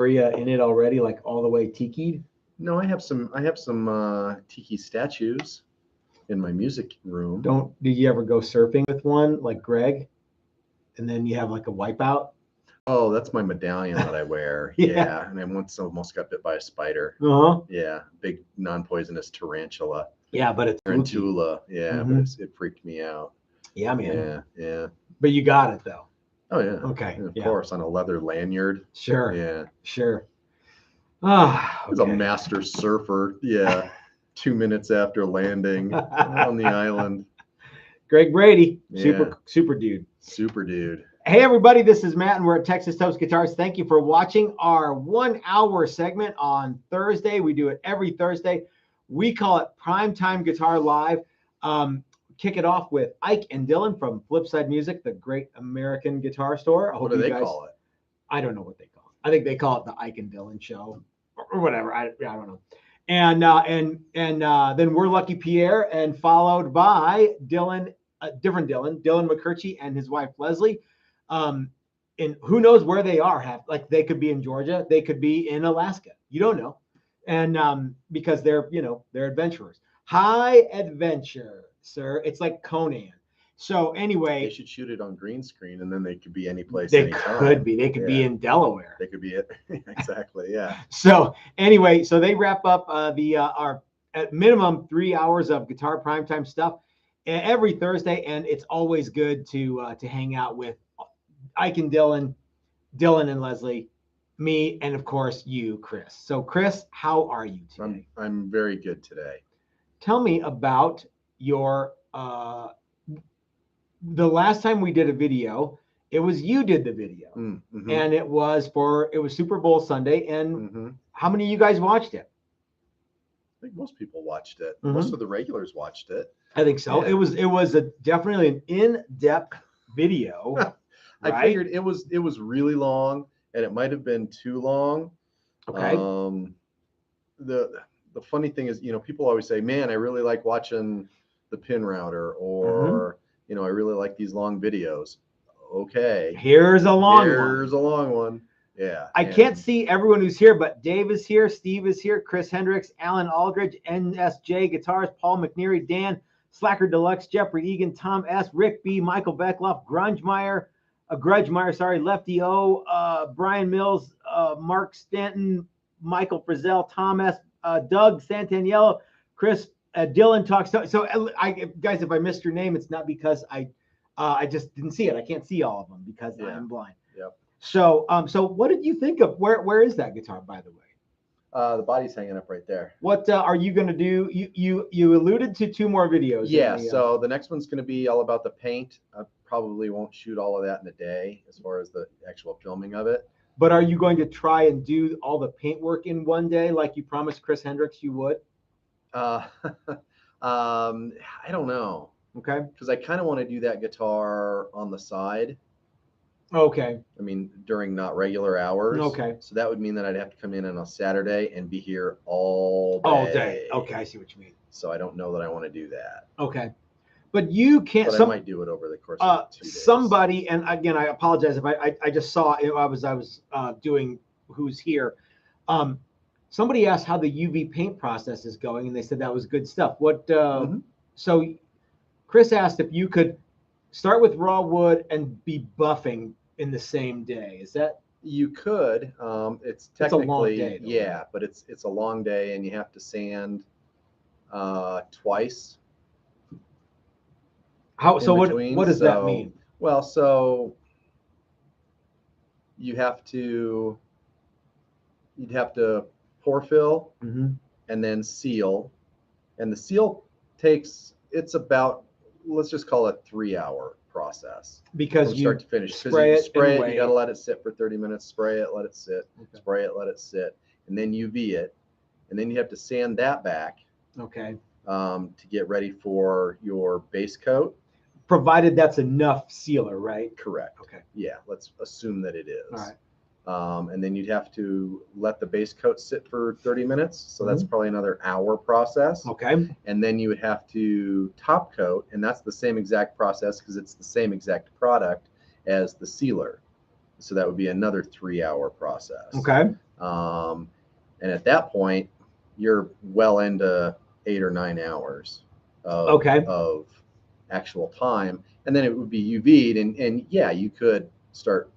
area in it already, like all the way tiki'd? No, I have some Tiki statues in my music room. Do you ever go surfing with one like Greg? And then you have like a wipeout? Oh, that's my medallion that I wear. Yeah. And I once almost got bit by a spider. Uh-huh. Yeah, big non-poisonous tarantula. Yeah, but it's tarantula. Yeah, but it freaked me out. Yeah, man. Yeah. But you got it though. Oh yeah. Okay. And of course, on a leather lanyard. Sure. Yeah. Sure. Ah, I was a master surfer. Yeah. 2 minutes after landing on the island. Greg Brady, Yeah. super dude. Super dude. Hey everybody, this is Matt and we're at Texas Toast Guitars. Thank you for watching our 1 hour segment on Thursday. We do it every Thursday. We call it Primetime Guitar Live. Kick it off with Ike and Dylan from Flipside Music, the great American guitar store. What do they call it? I don't know what they call it. I think they call it the Ike and Dylan Show or whatever. I don't know. And then We're Lucky Pierre, and followed by Dylan, Dylan McCurchie and his wife Leslie. And who knows where they are? They could be in Georgia, they could be in Alaska. You don't know, and because they're adventurers. High adventure, sir. It's like Conan. So anyway, they should shoot it on green screen, and then they could be any place. They could be in Delaware. They could be it. Exactly. Yeah. So anyway, so they wrap up our at minimum 3 hours of guitar primetime stuff every Thursday, and it's always good to hang out with Ike and Dylan and Leslie, me, and of course you, Chris. So Chris, how are you today? I'm very good today. Tell me about your the last time we did a video, it was you did the video, and it was Super Bowl Sunday, and how many of you guys watched it? I think most people watched it. Most of the regulars watched it. I think so. Yeah. It was definitely an in-depth video. I figured it was really long, and it might have been too long. Okay. The funny thing is, people always say, "Man, I really like watching the pin router," or I really like these long videos. Okay. Here's a long one. Yeah. I can't see everyone who's here, but Dave is here, Steve is here, Chris Hendricks, Alan Aldridge, NSJ Guitars, Paul McNeary, Dan Slacker Deluxe, Jeffrey Egan, Tom S, Rick B, Michael Beckloff, Grudgemeyer, sorry, Lefty O, Brian Mills, Mark Stanton, Michael Frizzell, Tom S, Doug Santaniello, Chris, Dylan talks. So guys, if I missed your name, it's not because I just didn't see it. I can't see all of them because I'm blind. Yep. So what did you think of where is that guitar, by the way? The body's hanging up right there. What are you going to do? You alluded to 2 more videos. Yeah. So the next one's going to be all about the paint. I probably won't shoot all of that in a day as far as the actual filming of it. But are you going to try and do all the paint work in one day like you promised Chris Hendricks you would? I don't know. Okay. Because I kind of want to do that guitar on the side. Okay. I mean, during not regular hours. Okay. So that would mean that I'd have to come in on a Saturday and be here all day. All day. Okay, I see what you mean. So I don't know that I want to do that. Okay. But you can't. But I might do it over the course of 2 days. Somebody, and again, I apologize if I just saw it. I was doing who's here. Somebody asked how the UV paint process is going, and they said that was good stuff. What? So Chris asked if you could start with raw wood and be buffing in the same day. Is that? You could. It's technically, a long day, yeah, but it's a long day, and you have to sand twice. How? So what does that mean? Well, so you'd have to pour fill and then seal, and the seal takes, it's about, let's just call it 3-hour process because from start to finish. Spray it, you got to let it sit for 30 minutes. Spray it, let it sit. Okay. Spray it, let it sit, and then UV it, and then you have to sand that back. Okay. To get ready for your base coat. Provided that's enough sealer, right? Correct. Okay. Yeah, let's assume that it is. All right. And then you'd have to let the base coat sit for 30 minutes. So that's probably another hour process. Okay. And then you would have to top coat, and that's the same exact process because it's the same exact product as the sealer. So that would be another 3-hour process. Okay. And at that point, you're well into 8 or 9 hours of actual time. And then it would be UV'd, and yeah, you could start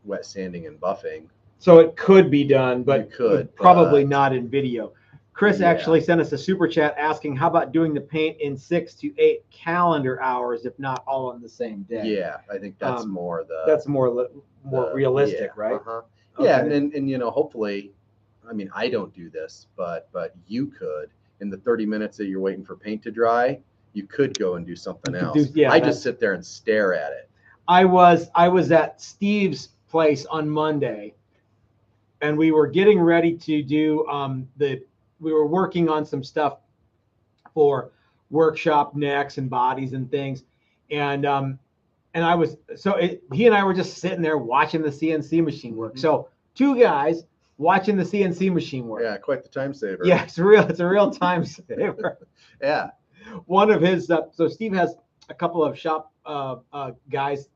wet sanding and buffing. So it could be done, but you could, probably not in video. Chris Yeah. actually sent us a super chat asking, how about doing the paint in 6 to 8 calendar hours, if not all on the same day? Yeah, I think that's more realistic, right? Uh-huh. Okay. Yeah, and you know, hopefully, I mean, I don't do this, but you could, in the 30 minutes that you're waiting for paint to dry, you could go and do something else. I just sit there and stare at it. I was at Steve's place on Monday, and we were getting ready to do we were working on some stuff for workshop necks and bodies and things, and I was he and I were just sitting there watching the CNC machine work. So 2 guys watching the CNC machine work. Yeah, quite the time saver. Yeah, it's a real time saver. Yeah. One of his so Steve has a couple of shop guys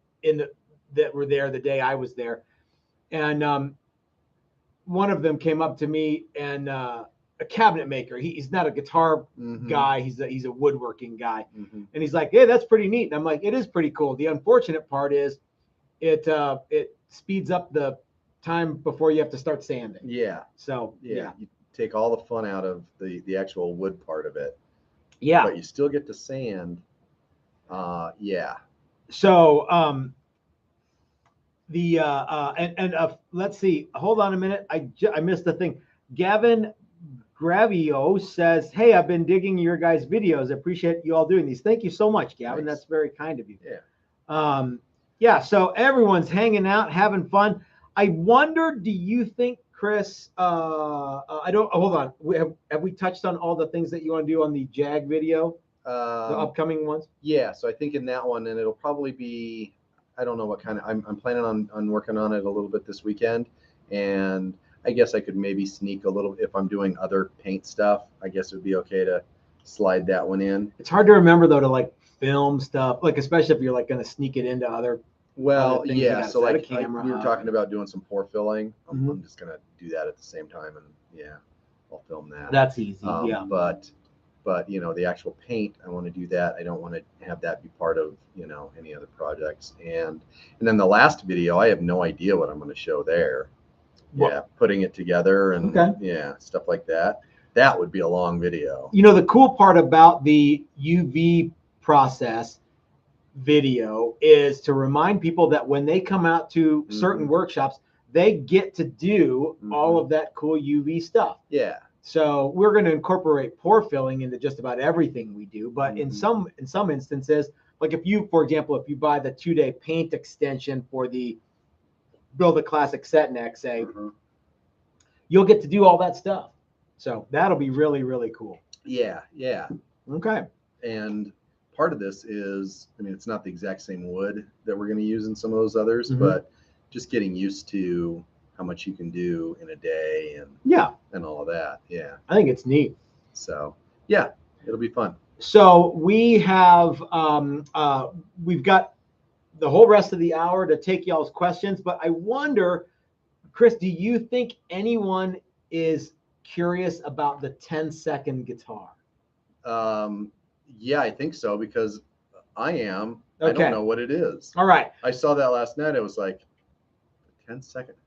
that were there the day I was there, and one of them came up to me, and a cabinet maker. He's not a guitar guy. He's a woodworking guy, and he's like, "Hey, that's pretty neat." And I'm like, "It is pretty cool." The unfortunate part is, it speeds up the time before you have to start sanding. Yeah. So yeah, you take all the fun out of the actual wood part of it. Yeah. But you still get to sand. Yeah. So let's see. Hold on a minute. I missed the thing. Gavin Gravio says, "Hey, I've been digging your guys' videos. I appreciate you all doing these." Thank you so much, Gavin. Nice. That's very kind of you. Yeah. Yeah. So everyone's hanging out, having fun. I wonder, do you think, Chris? I don't. Hold on. Have we touched on all the things that you want to do on the Jag video? The upcoming ones? Yeah. So I think in that one, and it'll probably be, I don't know what kind of. I'm planning on working on it a little bit this weekend, and I guess I could maybe sneak a little if I'm doing other paint stuff. I guess it would be okay to slide that one in. It's hard to remember though to like film stuff, like especially if you're like going to sneak it into other. Well, other things. yeah. So like we were talking about doing some pour filling. I'm just gonna do that at the same time, and yeah, I'll film that. That's easy. Yeah. But you know, the actual paint, I want to do that. I don't want to have that be part of, you know, any other projects. And then the last video, I have no idea what I'm going to show there. Yeah, putting it together and yeah, stuff like that. That would be a long video. You know, the cool part about the UV process video is to remind people that when they come out to certain workshops, they get to do all of that cool UV stuff. Yeah. So we're going to incorporate pour filling into just about everything we do. But in some instances, like if you, for example, if you buy the 2-day paint extension for the Build a Classic set neck, say, you'll get to do all that stuff. So that'll be really, really cool. Yeah. Yeah. Okay. And part of this is, I mean, it's not the exact same wood that we're going to use in some of those others, but just getting used to how much you can do in a day and all of that. Yeah. I think it's neat. So yeah, it'll be fun. So we have, we've got the whole rest of the hour to take y'all's questions, but I wonder, Chris, do you think anyone is curious about the 10-second guitar? Yeah, I think so, because I am. Okay. I don't know what it is. All right. I saw that last night. It was like 10 seconds.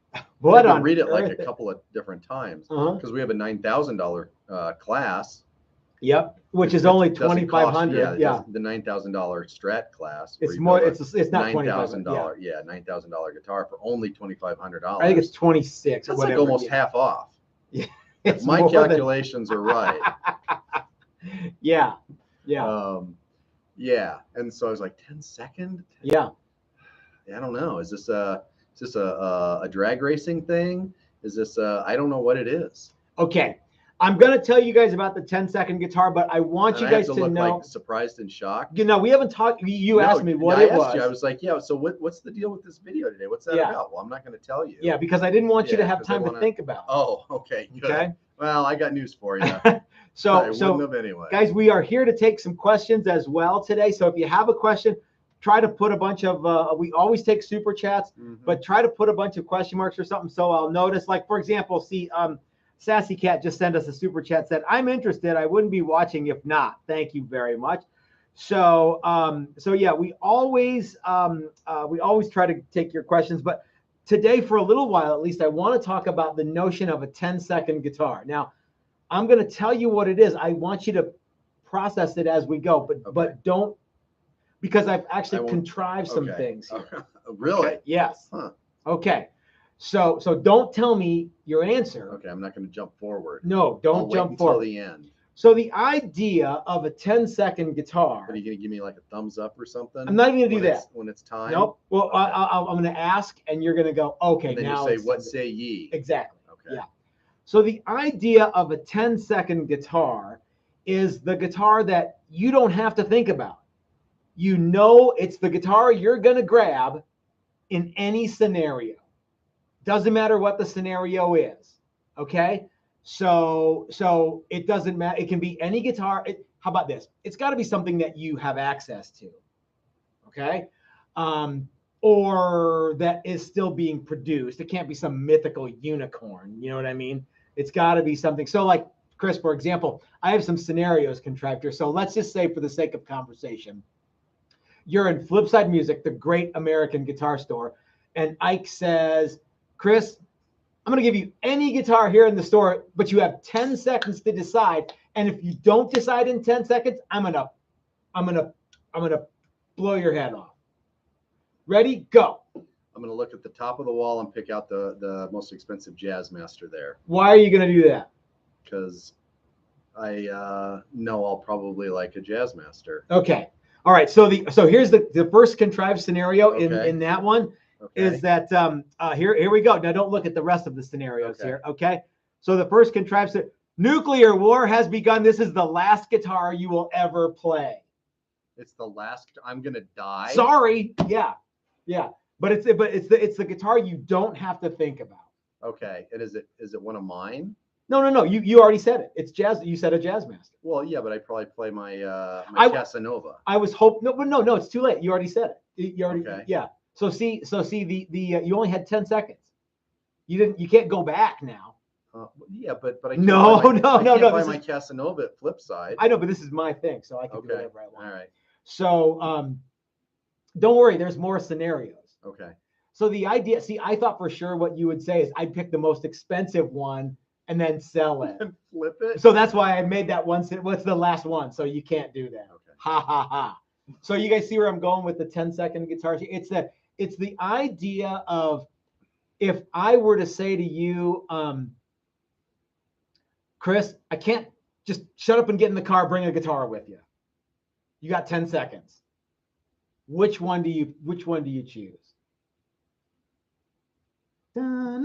What I on read it earth? like a couple of different times because we have a $9,000 class. Yep, which is only $2,500. Yeah, the $9,000 Strat class. It's more. It's not $9,000. Yeah, $9,000 guitar for only $2,500. I think it's 26. That's or whatever. like almost half off. Yeah, if my calculations are right. Yeah. Yeah, and so I was like, 10 second. Yeah. I don't know. Is this a drag racing thing? Is this I don't know what it is. Okay. I'm going to tell you guys about the 10-second guitar, but I want you guys to look know. Like surprised and shocked. You know, we haven't talked. You asked me what it was. I was like, yeah. So what's the deal with this video today? What's that about? Well, I'm not going to tell you. Yeah, because I didn't want you to have time to think about it. Oh, okay. Good. Okay. Well, I got news for you. So wouldn't have anyway. Guys, we are here to take some questions as well today. So if you have a question, try to put a bunch of, we always take super chats, but try to put a bunch of question marks or something. So I'll notice, like, for example, see, Sassy Cat just sent us a super chat, said, I'm interested. I wouldn't be watching if not. Thank you very much. So, so yeah, we always try to take your questions, but today, for a little while, at least, I want to talk about the notion of a 10-second guitar. Now, I'm going to tell you what it is. I want you to process it as we go, but don't, because I've actually contrived some things here. Really? Okay? Yes. Huh. Okay. So don't tell me your answer. Okay, I'm not going to jump forward. No, don't jump forward. Until the end. So the idea of a 10-second guitar. Are you going to give me like a thumbs up or something? I'm not even going to do that. When it's time? Nope. Well, okay. I'm going to ask, and you're going to go, okay, and then now. You say, what say ye? Exactly. Okay. Yeah. So the idea of a 10-second guitar is the guitar that you don't have to think about. You know it's the guitar you're going to grab in any scenario. Doesn't matter what the scenario is. Okay? So it doesn't matter. It can be any guitar. How about this? It's got to be something that you have access to. Okay? Or that is still being produced. It can't be some mythical unicorn. You know what I mean? It's got to be something. So like, Chris, for example, I have some scenarios contrived here. So let's just say, for the sake of conversation, you're in Flipside Music, the great American guitar store, and Ike says, Chris, I'm going to give you any guitar here in the store, but you have 10 seconds to decide. And if you don't decide in 10 seconds, I'm going to blow your head off. Ready? Go. I'm going to look at the top of the wall and pick out the most expensive Jazzmaster there. Why are you going to do that? Because I know I'll probably like a Jazzmaster. Okay. All right. So here's the first contrived scenario in that one. Okay. Is that here we go. Now don't look at the rest of the scenarios here. Okay. So the first contrived nuclear war has begun. This is the last guitar you will ever play. It's the last. I'm gonna die. Sorry. Yeah. But it's the guitar you don't have to think about. Okay. And is it one of mine? No. You already said it. It's jazz. You said a Jazzmaster. Well, yeah, but I probably play my my Casanova. I was hoping. No. It's too late. You already said it. You already. Okay. Yeah. So see the you only had 10 seconds. You can't go back now. Yeah, but I can't no. Buy my Casanova at Flipside. I know, but this is my thing, so I can do whatever I want. All right. So don't worry, there's more scenarios. Okay. So the idea, see, I thought for sure what you would say is I'd pick the most expensive one and then sell it. And flip it. So that's why I made that one. What's the last one? So you can't do that. Okay. Ha ha ha. So you guys see where I'm going with the 10-second guitar? It's the idea of, if I were to say to you, Chris, I can't, just shut up and get in the car, bring a guitar with you. You got 10 seconds. Which one do you choose? From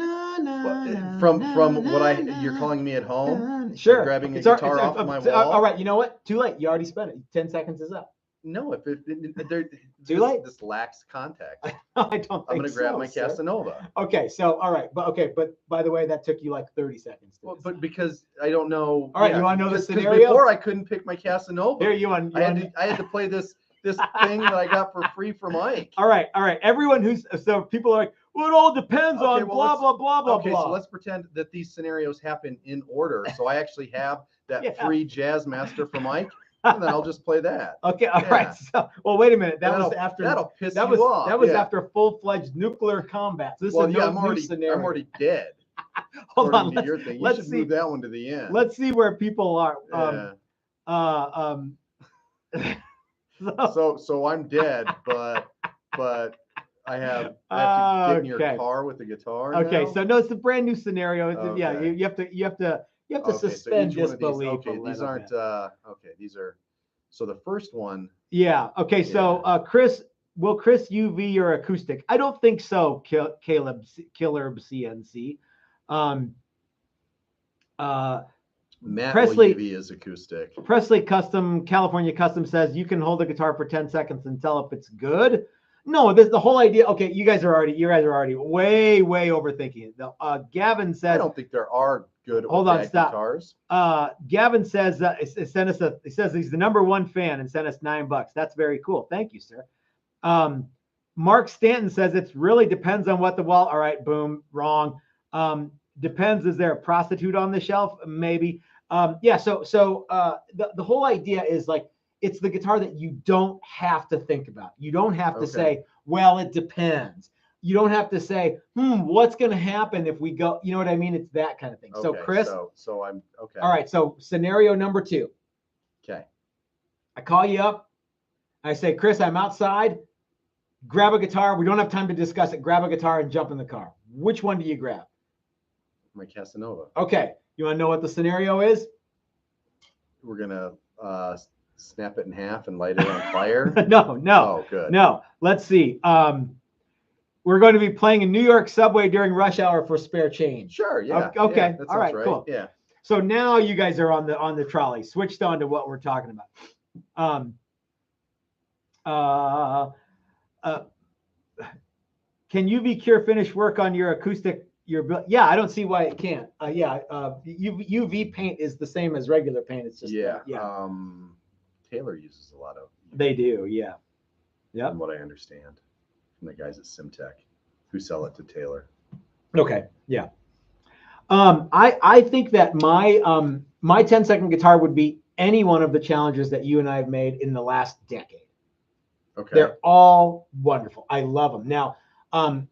what you're calling me at home? Sure. Grabbing a guitar off my wall? All right, you know what? Too late. You already spent it. 10 seconds is up. No, Too late. This lacks context. I don't think I'm going to grab my Casanova. Okay, so all right, but by the way, that took you like 30 seconds. But because I don't know. All right, you want to know the scenario? Before I couldn't pick my Casanova. Here I had to play this thing that I got for free from Mike. All right. Everyone so people are like, well, it all depends on blah blah blah blah. Okay, so let's pretend that these scenarios happen in order. So I actually have that free Jazzmaster from Mike. And then I'll just play that. Okay, all right. So, well, wait a minute. That'll piss you off. That was after full-fledged nuclear combat. So this is a new scenario. I'm already dead. Hold on. Your thing. You should move that one to the end. Let's see where people are. So I'm dead, but I have to get in your car with the guitar. Okay, now? So no, it's a brand new scenario. Okay. Yeah, you have to suspend disbelief. These aren't these are. So the first one. Yeah. Okay. So Chris, will Chris UV your acoustic? I don't think so. Killer CNC. Matt Presley UV is acoustic. Presley California Custom says you can hold the guitar for 10 seconds and tell if it's good. No, this the whole idea. Okay, you guys are already way overthinking it. Gavin said, I don't think there are good guitars. Gavin says he says he's the #1 fan and sent us $9. That's very cool. Thank you, sir. Mark Stanton says it really depends on what the wall. All right, boom, wrong. Depends. Is there a prostitute on the shelf? Maybe. Yeah. So the whole idea is like it's the guitar that you don't have to think about. You don't have to say, well, it depends. You don't have to say, what's going to happen if we go? You know what I mean? It's that kind of thing. So Chris. So I'm okay. All right. So scenario number 2. Okay. I call you up. I say, Chris, I'm outside. Grab a guitar. We don't have time to discuss it. Grab a guitar and jump in the car. Which one do you grab? My Casanova. Okay. You want to know what the scenario is? We're going to snap it in half and light it on fire? No. Oh, good. No. Let's see. We're going to be playing in New York subway during rush hour for spare change. Sure. Yeah. Okay. Yeah, that all right. Cool. Yeah. So now you guys are on the trolley. Switched on to what we're talking about. Can UV Cure finish work on your acoustic? Yeah, I don't see why it can't. UV paint is the same as regular paint. It's just Taylor uses a lot of. They do, yeah. Yeah. From what I understand, from the guys at Simtech, who sell it to Taylor. Okay, yeah. I think that my 10-second guitar would be any one of the challenges that you and I have made in the last decade. Okay. They're all wonderful. I love them. Now, I'm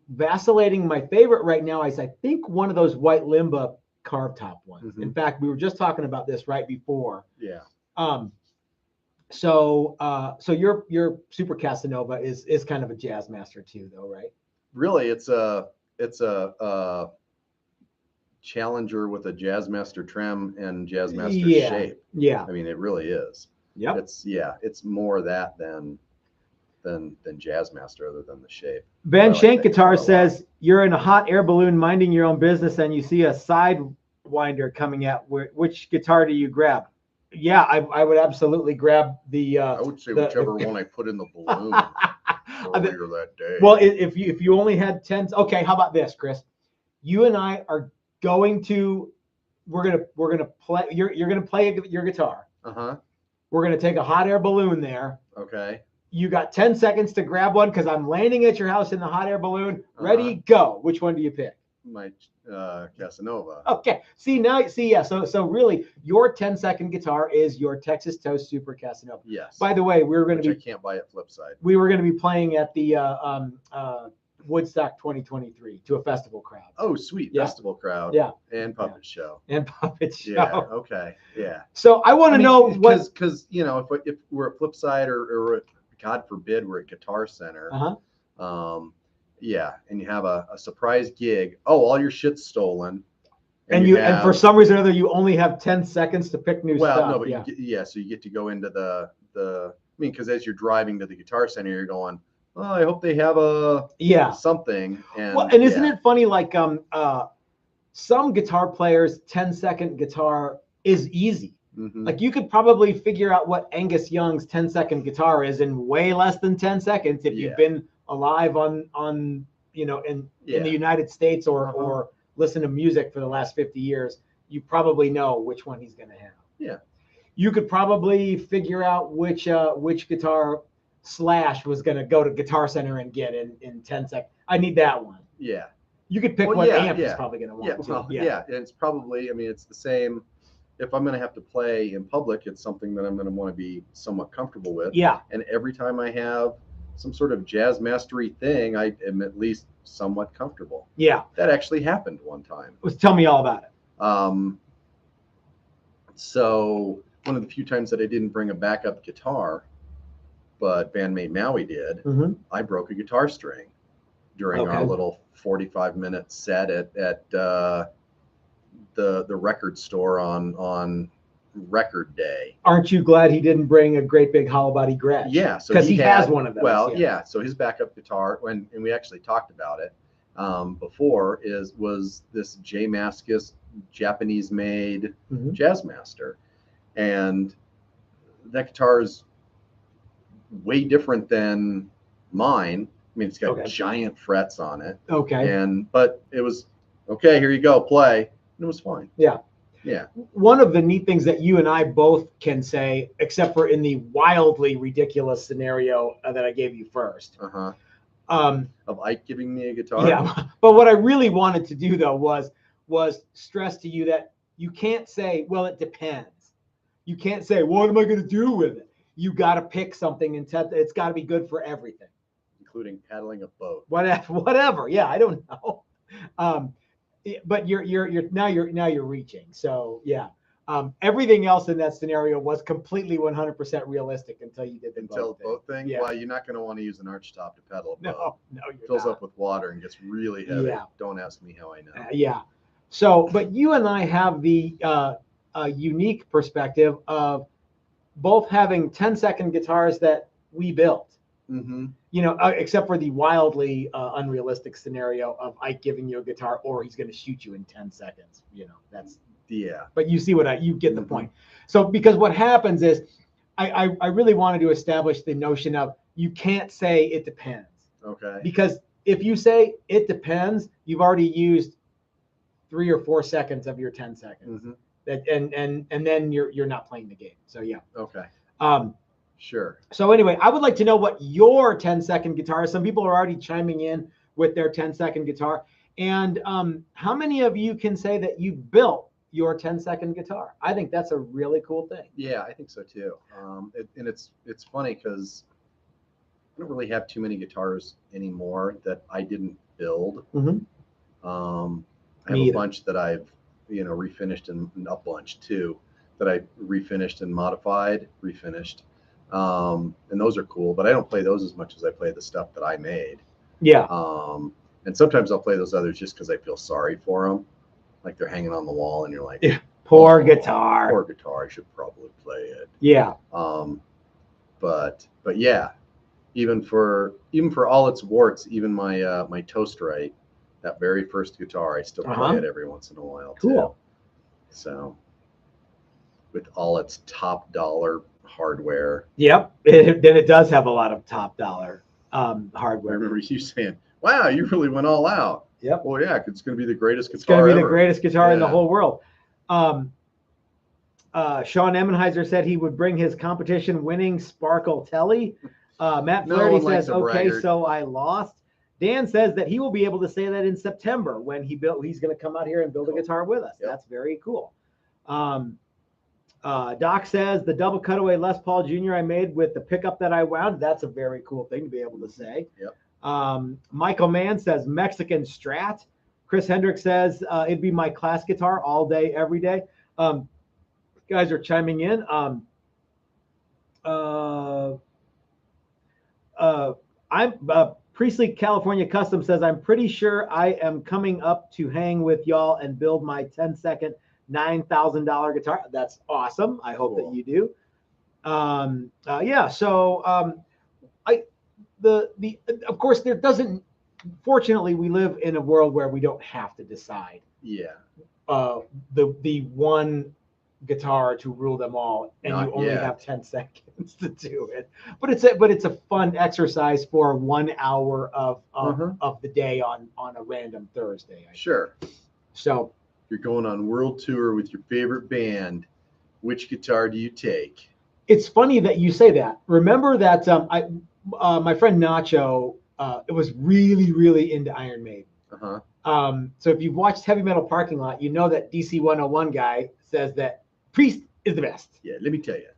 vacillating. My favorite right now is I think one of those white Limba carved top ones. Mm-hmm. In fact, we were just talking about this right before. Yeah. So your Super Casanova is kind of a jazz master too, though, right? Really, it's a Challenger with a Jazzmaster trem and Jazzmaster shape. Yeah. I mean, it really is. Yep. It's more that than Jazzmaster, other than the shape. Ben Shank Guitar says you're in a hot air balloon minding your own business and you see a sidewinder coming at which guitar do you grab? Yeah, I would absolutely grab the. I would say whichever one I put in the balloon earlier that day. Well, if you only had 10, okay. How about this, Chris? You and I are going to we're gonna play. You're gonna play your guitar. We're gonna take a hot air balloon there. Okay. You got 10 seconds to grab one because I'm landing at your house in the hot air balloon. Ready, go. Which one do you pick? My Casanova. Okay. Yeah. So really, your 10-second guitar is your Texas Toast Super Casanova. Yes. By the way, I can't buy at Flipside. We were going to be playing at the Woodstock 2023 to a festival crowd. Oh, sweet. Yeah. Festival crowd. Yeah. And puppet show. Yeah. Okay. Yeah. So I want to know because if we're at Flipside or God forbid we're at Guitar Center. Yeah, and you have a surprise gig. Oh, all your shit's stolen. And for some reason or other, you only have 10 seconds to pick new stuff. Well, no, but so you get to go into because as you're driving to the Guitar Center, you're going, oh, I hope they have something. And isn't it funny? Like some guitar players, 10-second guitar is easy. Mm-hmm. Like you could probably figure out what Angus Young's 10-second guitar is in way less than 10 seconds if you've been alive in the United States or listen to music for the last 50 years. You probably know which one he's going to have. Yeah. You could probably figure out which guitar Slash was going to go to Guitar Center and get in 10 seconds. I need that one. Yeah. You could pick what amp he's probably going to want. And it's probably, it's the same. If I'm going to have to play in public, it's something that I'm going to want to be somewhat comfortable with. Yeah. And every time I have some sort of jazz mastery thing, I am at least somewhat comfortable. Yeah. That actually happened one time. Tell me all about it. So one of the few times that I didn't bring a backup guitar, but bandmate Maui did, I broke a guitar string during our little 45-minute set at the record store on record day. Aren't you glad he didn't bring a great big hollow body Gretsch? Yeah, so because he has one of those. Well, so his backup guitar, and we actually talked about it before, was this J Mascis Japanese-made Jazzmaster, and that guitar is way different than mine. I mean, it's got giant frets on it. Okay. But it was okay. Here you go, play. And it was fine. Yeah. Yeah. One of the neat things that you and I both can say, except for in the wildly ridiculous scenario that I gave you first. Uh-huh. Of Ike giving me a guitar? Yeah. But what I really wanted to do, though, was stress to you that you can't say, well, it depends. You can't say, what am I going to do with it? You got to pick something and it's got to be good for everything. Including paddling a boat. Whatever. Yeah, I don't know. But now you're reaching. So yeah. Everything else in that scenario was completely 100% realistic until you did the boat thing. Yeah. Well, you're not going to want to use an arch top to paddle a boat. No, it fills up with water and gets really heavy. Yeah. Don't ask me how I know. Yeah. So, but you and I have the unique perspective of both having 10-second guitars that we built. Mm-hmm. You know, except for the wildly unrealistic scenario of Ike giving you a guitar, or he's going to shoot you in 10 seconds. You know, that's. Yeah. But you see you get the point. So because what happens is I really wanted to establish the notion of you can't say it depends. Okay. Because if you say it depends, you've already used 3 or 4 seconds of your 10 seconds. Mm-hmm. And then you're not playing the game. So yeah. Okay. Sure. So anyway, I would like to know what your 10-second guitar is. Some people are already chiming in with their 10-second guitar. And how many of you can say that you built your 10-second guitar? I think that's a really cool thing. Yeah, I think so too. And it's funny because I don't really have too many guitars anymore that I didn't build. Mm-hmm. I have a bunch that I've refinished, and a bunch too that I refinished and modified, refinished. And those are cool, but I don't play those as much as I play the stuff that I made. Yeah. And sometimes I'll play those others just because I feel sorry for them. Like they're hanging on the wall and you're like, yeah, poor guitar. Poor guitar. I should probably play it. Yeah. But yeah, even for all its warts, even my my Toast Right, that very first guitar, I still play it every once in a while too. Cool. So with all its top dollar hardware. Yep. Then it does have a lot of top dollar hardware. I remember you saying, wow, you really went all out. Yep. Well, yeah, it's going to be the greatest guitar. It's going to be ever. the greatest guitar in the whole world. Sean Emmenheiser said he would bring his competition-winning Sparkle Tele. Matt Flaherty says, "Okay, so I lost." Dan says that he will be able to say that in September when he's going to come out here and build a guitar with us. Yep. That's very cool. Doc says the double cutaway Les Paul Jr. I made with the pickup that I wound. That's a very cool thing to be able to say. Yep. Michael Mann says Mexican Strat. Chris Hendricks says it'd be my class guitar all day, every day. Guys are chiming in. Priestley California Custom says I'm pretty sure I am coming up to hang with y'all and build my 10-second $9,000 guitar. That's awesome. I hope that you do. Yeah. So of course there doesn't. Fortunately, we live in a world where we don't have to decide. Yeah. The one guitar to rule them all, and you only have 10 seconds to do it. But it's a fun exercise for 1 hour of the day on a random Thursday. Sure. So you're going on world tour with your favorite band. Which guitar do you take? It's funny that you say that. Remember that my friend Nacho it was really, really into Iron Maiden. So if you've watched Heavy Metal Parking Lot, you know that DC 101 guy says that Priest is the best. Yeah, let me tell you.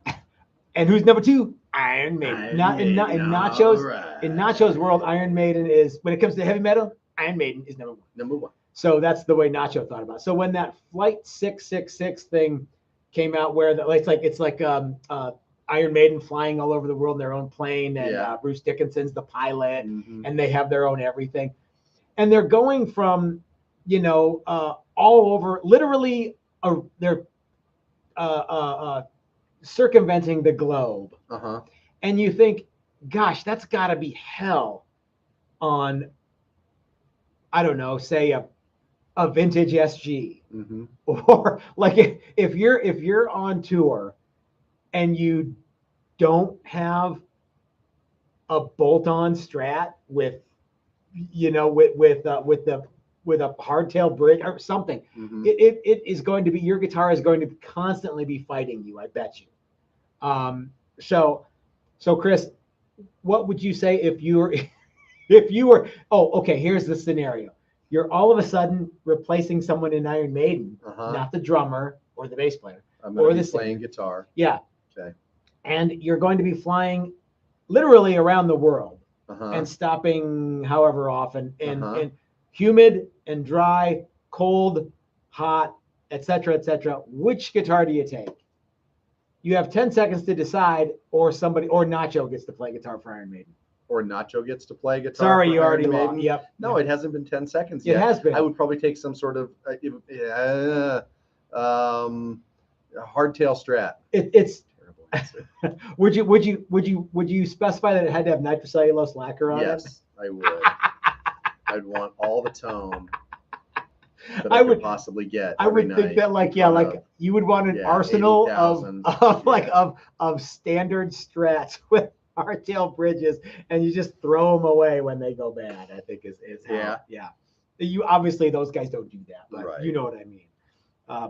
And who's number 2? Iron Maiden. In Nacho's world, Iron Maiden is, when it comes to heavy metal, Iron Maiden is number 1. Number 1. So that's the way Nacho thought about it. So when that Flight 666 thing came out, where it's like Iron Maiden flying all over the world in their own plane, and Bruce Dickinson's the pilot, and they have their own everything, and they're going from all over, literally they're circumventing the globe, and you think, gosh, that's got to be hell on, I don't know, say a vintage SG, or like if you're on tour and you don't have a bolt-on Strat with the with a hardtail bridge or something. Mhm. It is going to be, your guitar is going to constantly be fighting you, I bet you. So Chris, what would you say if you were if you were, oh, okay, here's the scenario. You're all of a sudden replacing someone in Iron Maiden, not the drummer or the bass player. I'm going to be playing guitar. Yeah. Okay. And you're going to be flying literally around the world and stopping however often, and humid and dry, cold, hot, etc., etc. Which guitar do you take? You have 10 seconds to decide, or Nacho gets to play guitar for Iron Maiden. Or Nacho gets to play guitar. Sorry, for you Iron already Maiden. lost. Yep. No, it hasn't been 10 seconds It yet. has been. I would probably take some sort of hardtail Strat. It's terrible answer. Would you specify that it had to have nitrocellulose lacquer on it? Yes, I would. I'd want all the tone that I could possibly get. I would think that, like you would want an arsenal 80,000. of standard Strats with hardtail bridges, and you just throw them away when they go bad. I think is how, You obviously, those guys don't do that, but you know what I mean.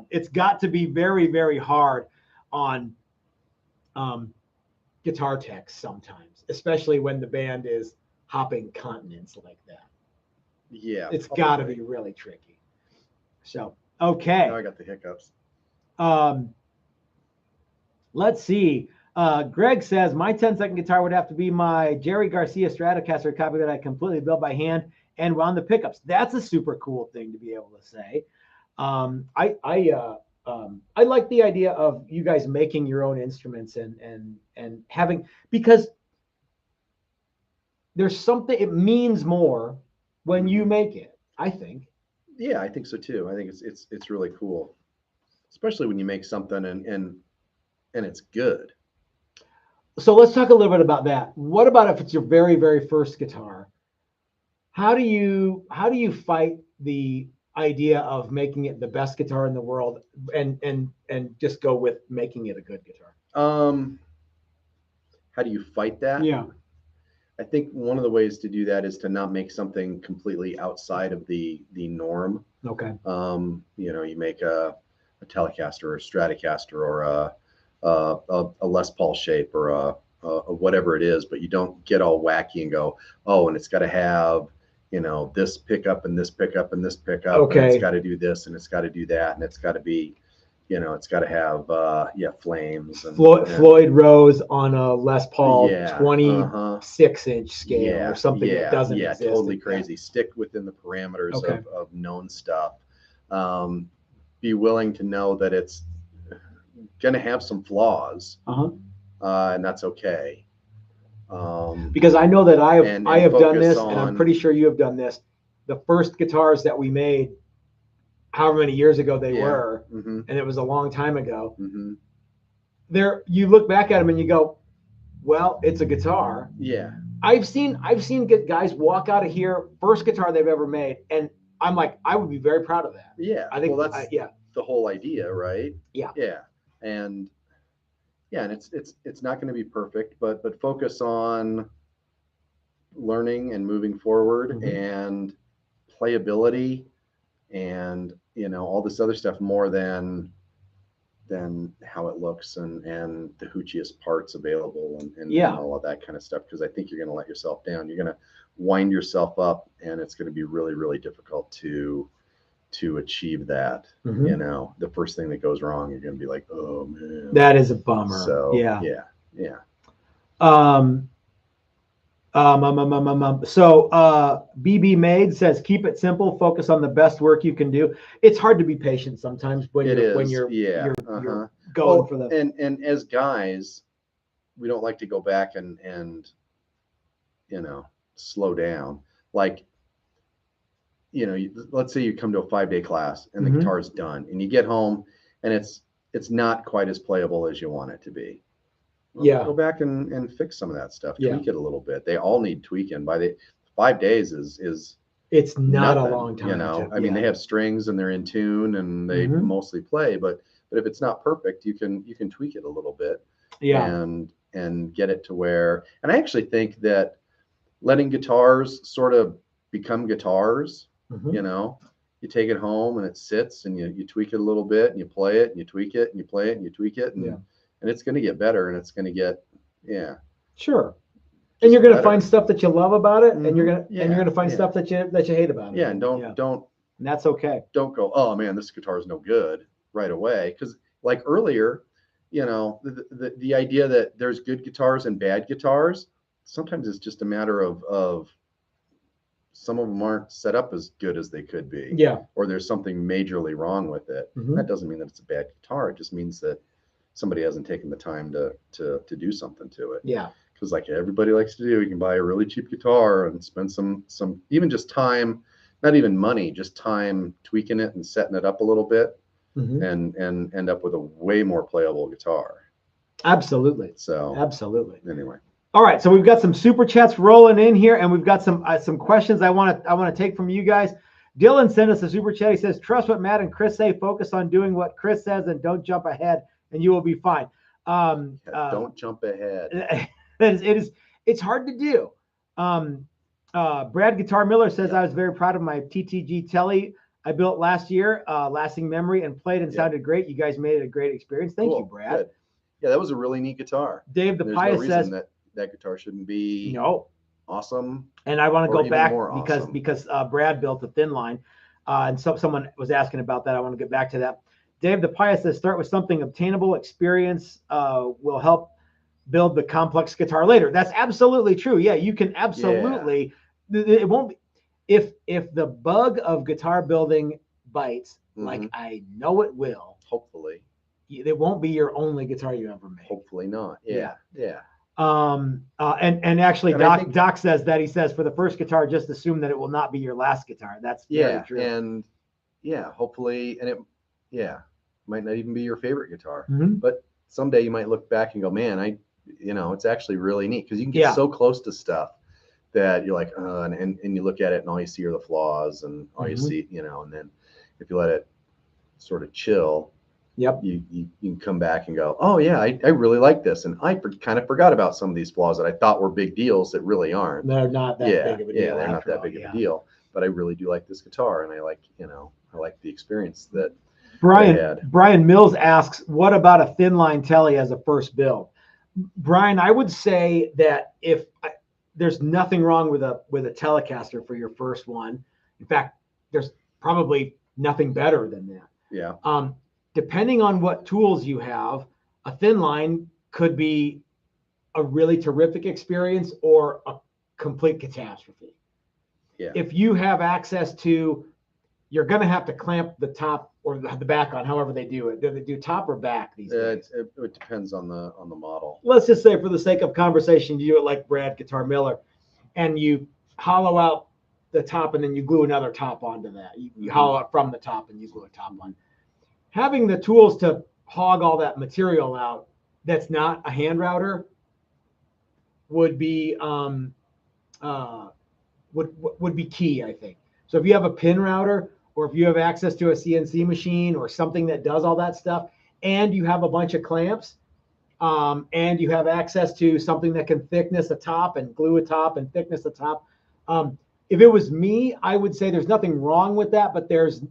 It's got to be very, very hard on guitar techs sometimes, especially when the band is hopping continents like that. Yeah, it's got to be really tricky. So, okay. Now I got the hiccups. Let's see. Greg says, my 10-second guitar would have to be my Jerry Garcia Stratocaster copy that I completely built by hand and wound the pickups. That's a super cool thing to be able to say. I like the idea of you guys making your own instruments and having, because there's something, it means more when you make it, I think. Yeah, I think so too. I think it's really cool, especially when you make something and it's good. So let's talk a little bit about that. What about if it's your very, very first guitar? How do you fight the idea of making it the best guitar in the world and just go with making it a good guitar? How do you fight that? Yeah. I think one of the ways to do that is to not make something completely outside of the norm. Okay. You make a Telecaster or a Stratocaster or a Les Paul shape or a whatever it is, but you don't get all wacky and go, oh, and it's got to have, this pickup and this pickup and this pickup. Okay. And it's got to do this and it's got to do that. And it's got to be, it's got to have, flames. And Floyd Rose on a Les Paul 26-inch scale or something that doesn't exist. Yeah, totally crazy. Stick within the parameters of known stuff. Be willing to know that it's going to have some flaws, and that's okay. Because I know that I have done this, and I'm pretty sure you have done this. The first guitars that we made, however many years ago they were, and it was a long time ago. There, you look back at them and you go, well, it's a guitar. Yeah. I've seen guys walk out of here, first guitar they've ever made, and I'm like, I would be very proud of that. Yeah. I think that's the whole idea, right? Yeah. Yeah. And it's not going to be perfect, but focus on learning and moving forward and playability and all this other stuff more than how it looks and the hoochiest parts available and all of that kind of stuff, because I think you're going to let yourself down. You're going to wind yourself up, and it's going to be really, really difficult to achieve that. The first thing that goes wrong, you're going to be like, oh man, that is a bummer. So yeah. So BB Maid says, keep it simple, focus on the best work you can do. It's hard to be patient sometimes when you're going for the and as guys, we don't like to go back and slow down. Like, let's say you come to a 5-day class and the guitar is done, and you get home and it's not quite as playable as you want it to be. Well, go back and fix some of that stuff. Tweak it a little bit. They all need tweaking. By the 5 days is it's not nothing, a long time. I mean, they have strings and they're in tune and they mostly play, but if it's not perfect, you can tweak it a little bit. And get it to where. And I actually think that letting guitars sort of become guitars You know, you take it home and it sits, and you tweak it a little bit, and you play it, and you tweak it, and you play it, and you tweak it, and it's going to get better, and it's going to get sure. And you're going to better. find stuff that you love about it, and you're going to find stuff that you hate about it. Yeah, and don't and that's okay. Don't go, oh man, this guitar is no good right away, because like earlier, you know, the idea that there's good guitars and bad guitars, sometimes it's just a matter of some of them aren't set up as good as they could be. Yeah. Or there's something majorly wrong with it. That doesn't mean that it's a bad guitar. It just means that somebody hasn't taken the time to do something to it. Yeah. Because like everybody likes to do, you can buy a really cheap guitar and spend some even just time, not even money, just time tweaking it and setting it up a little bit, and end up with a way more playable guitar. Absolutely. So absolutely. Anyway. All right, so we've got some super chats rolling in here, and we've got some questions I want to take from you guys. Dylan sent us a super chat. He says, "Trust what Matt and Chris say. Focus on doing what Chris says, and don't jump ahead, and you will be fine." Don't jump ahead. It's hard to do. Brad Guitar Miller says, "I was very proud of my TTG Tele I built last year, lasting memory, and played and sounded great. You guys made it a great experience." Thank you, Brad. Good. Yeah, that was a really neat guitar. Dave the Pious says that guitar shouldn't be awesome. And I want to go back because Brad built a thin line, and someone was asking about that. I want to get back to that. Dave the Pious says, "Start with something obtainable. Experience will help build the complex guitar later." That's absolutely true. Yeah, you can absolutely. It won't be, if the bug of guitar building bites, like I know it will. Hopefully. It won't be your only guitar you ever make. Hopefully not. Yeah. And actually, Doc says that. He says, for the first guitar, just assume that it will not be your last guitar. That's very true. And hopefully, and it might not even be your favorite guitar, but someday you might look back and go, man, it's actually really neat, because you can get so close to stuff that you're like, and you look at it and all you see are the flaws, and all you see, and then if you let it sort of chill, you can come back and go, oh yeah, I really like this, and I kind of forgot about some of these flaws that I thought were big deals that really aren't. They're not that big of a deal. Yeah, they're not that big of a deal, but I really do like this guitar, and I like the experience that Brian Mills asks, what about a thin line Tele as a first build? Brian, I would say that there's nothing wrong with a Telecaster for your first one. In fact, there's probably nothing better than that. Yeah. Depending on what tools you have, a thin line could be a really terrific experience or a complete catastrophe. Yeah. If you have access to, you're going to have to clamp the top or the back on, however they do it. Do they do top or back these days? It depends on the model. Let's just say, for the sake of conversation, you do it like Brad Guitar Miller, and you hollow out the top and then you glue another top onto that. You hollow out from the top and you glue a top on. Having the tools to hog all that material out that's not a hand router would be would be key, I think. So if you have a pin router, or if you have access to a CNC machine or something that does all that stuff, and you have a bunch of clamps, and you have access to something that can thickness a top and glue a top and thickness a top. If it was me, I would say there's nothing wrong with that, but there's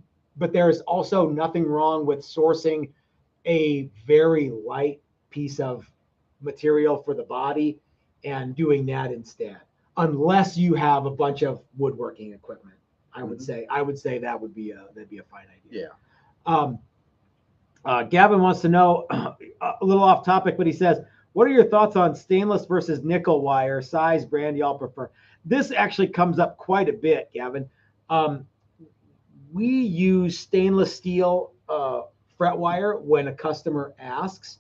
also nothing wrong with sourcing a very light piece of material for the body and doing that instead, unless you have a bunch of woodworking equipment. I would say that would be that'd be a fine idea. Yeah. Gavin wants to know, a little off topic, but he says, what are your thoughts on stainless versus nickel wire, size, brand y'all prefer? This actually comes up quite a bit, Gavin. We use stainless steel fret wire when a customer asks.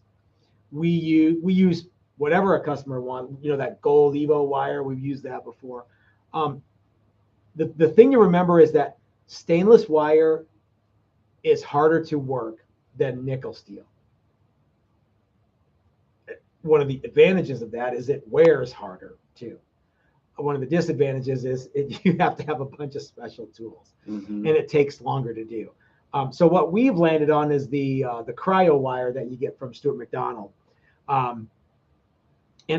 We use whatever a customer wants, that gold Evo wire. We've used that before. The thing to remember is that stainless wire is harder to work than nickel steel. One of the advantages of that is it wears harder too. One of the disadvantages is you have to have a bunch of special tools, and it takes longer to do. So what we've landed on is the cryo wire that you get from Stuart McDonald, and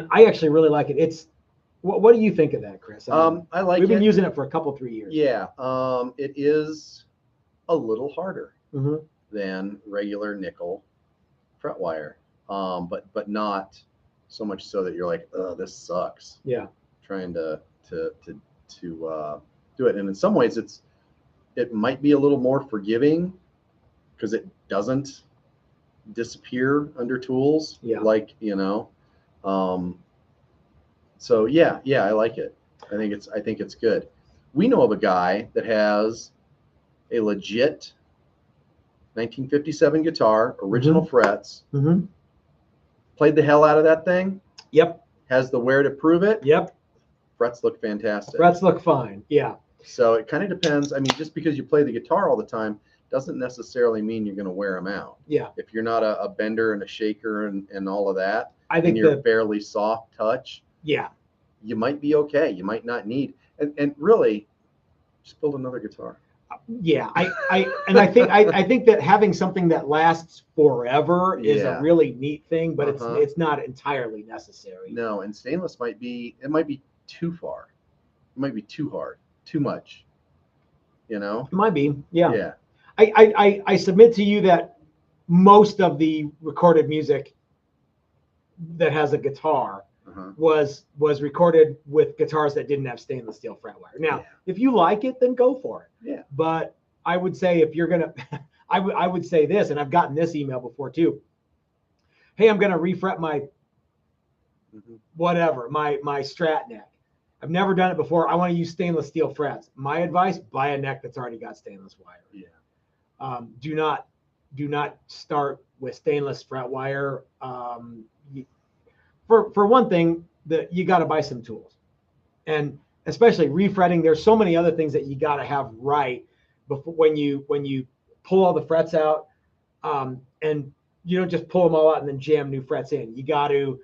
I actually really like it. What do you think of that, Chris? I like We've been it. using it for a couple, 3 years. Yeah. It is a little harder Mm-hmm. than regular nickel fret wire. But not so much so that you're like, oh, this sucks. Yeah. Trying to do it. And in some ways it might be a little more forgiving because it doesn't disappear under tools. Yeah. Like, so yeah, I like it. I think it's good. We know of a guy that has a legit 1957 guitar, original frets, Mm-hmm. played the hell out of that thing, Yep. has the wear to prove it. Yep. Frets look fantastic. Frets look fine. Yeah. So it kind of depends. I mean, just because you play the guitar all the time doesn't necessarily mean you're going to wear them out. Yeah. If you're not a bender and a shaker and all of that, I think and you're fairly soft touch, yeah, you might be okay. You might not need, and really, just build another guitar. Yeah. I think that having something that lasts forever is a really neat thing, but it's not entirely necessary. No, and stainless might be too far. It might be too hard, too much. It might be. Yeah. Yeah. I submit to you that most of the recorded music that has a guitar was recorded with guitars that didn't have stainless steel fret wire. Now, if you like it, then go for it. Yeah. But I would say if you're gonna, I would say this, and I've gotten this email before too. Hey, I'm gonna refret my whatever, my Strat neck. I've never done it before. I want to use stainless steel frets. My advice: buy a neck that's already got stainless wire. Yeah. Do not start with stainless fret wire. For one thing, you got to buy some tools, and especially refretting. There's so many other things that you got to have right before when you pull all the frets out, and you don't just pull them all out and then jam new frets in. You got to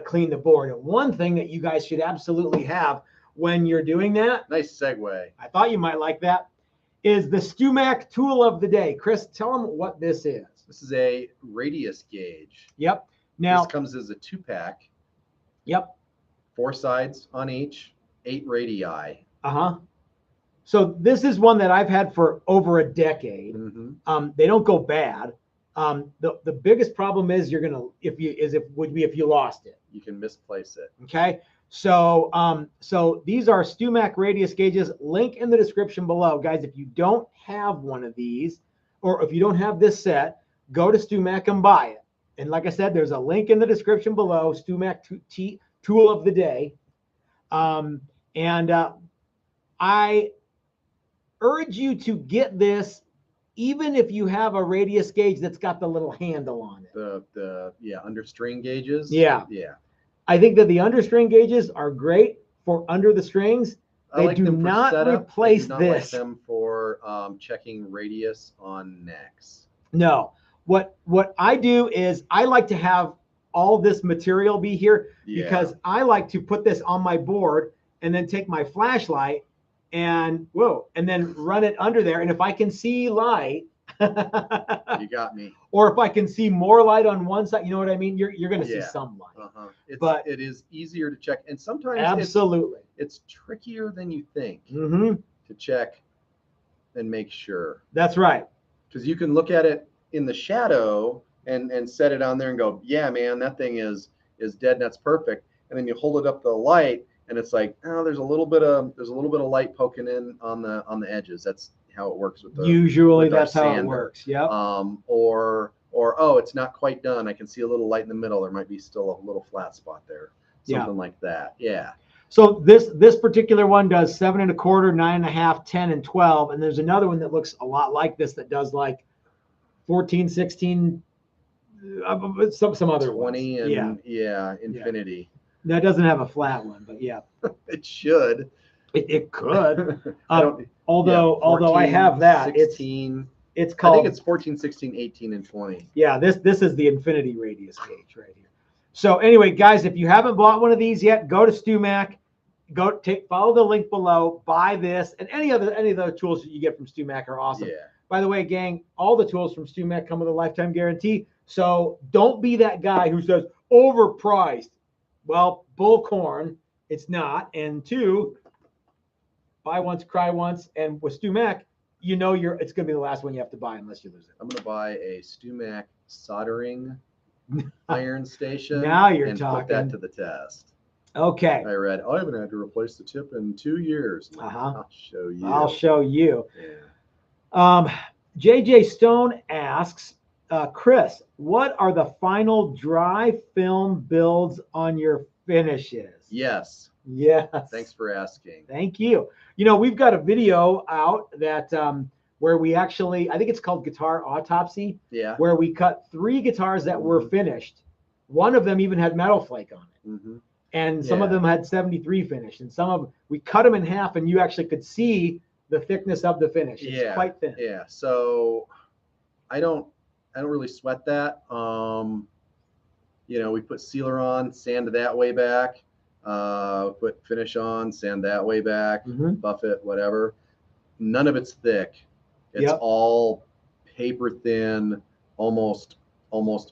clean the board. And one thing that you guys should absolutely have when you're doing that, nice segue. I thought you might like that, is the Stu-Mac tool of the day. Chris, tell them what this is. This is a radius gauge. Yep. Now this comes as a 2-pack. Yep. 4 sides on each, 8 radii. So this is one that I've had for over a decade. They don't go bad. The biggest problem is if you lost it. You can misplace it. Okay. So these are Stu-Mac radius gauges. Link in the description below, guys. If you don't have one of these, or if you don't have this set, go to Stu-Mac and buy it. And like I said, there's a link in the description below. Stu-Mac tool of the day. I urge you to get this, even if you have a radius gauge that's got the little handle on it. The understring gauges. Yeah. Yeah. I think that the understring gauges are great for under the strings. They do not replace this. I do not like them for checking radius on necks. No. What I do is I like to have all this material be here because I like to put this on my board and then take my flashlight and then run it under there. And if I can see light, you got me. Or if I can see more light on one side, you know what I mean? You're going to see some light. But it is easier to check. And sometimes absolutely it's trickier than you think to check and make sure. That's right. Because you can look at it in the shadow and set it on there and go, yeah, man, that thing is dead nuts perfect. And then you hold it up to the light and it's like, oh, there's a little bit of light poking in on the edges. That's how it works with that's how it works. Yeah. Or oh, it's not quite done. I can see a little light in the middle. There might be still a little flat spot there. Something like that. Yeah. So this particular one does 7 1/4, 9 1/2, 10, and 12. And there's another one that looks a lot like this that does like 14, 16, some other 20 ones. and infinity. That doesn't have a flat one, but yeah. It should. It could. 14, I have that. 16. It's called. I think it's 14, 16, 18, and 20. Yeah, this is the infinity radius gauge right here. So anyway, guys, if you haven't bought one of these yet, go to Stu-Mac. Follow the link below. Buy this and any of the tools that you get from Stu-Mac are awesome. Yeah. By the way, gang, all the tools from Stu-Mac come with a lifetime guarantee. So don't be that guy who says overpriced. Well, bull corn. It's not. And two, buy once, cry once. And with Stu-Mac, you know it's going to be the last one you have to buy unless you lose it. I'm going to buy a Stu-Mac soldering iron station. Now you're and talking. Put that to the test. Okay. I read, I haven't had to replace the tip in 2 years. Uh-huh. I'll show you. I'll show you. Yeah. JJ Stone asks, Chris, what are the final dry film builds on your finishes? Yes. Yes. Thanks for asking. Thank you. You know, we've got a video out that where we actually, I think it's called Guitar Autopsy. Yeah. Where we cut 3 guitars that were finished. One of them even had metal flake on it. Mm-hmm. And some of them had 73 finish. And some of them, we cut them in half and you actually could see the thickness of the finish. It's quite thin. Yeah. So I don't really sweat that. You know, we put sealer on, sand that way back, put finish on, sand that way back, buff it, whatever. None of it's thick. It's all paper thin, almost,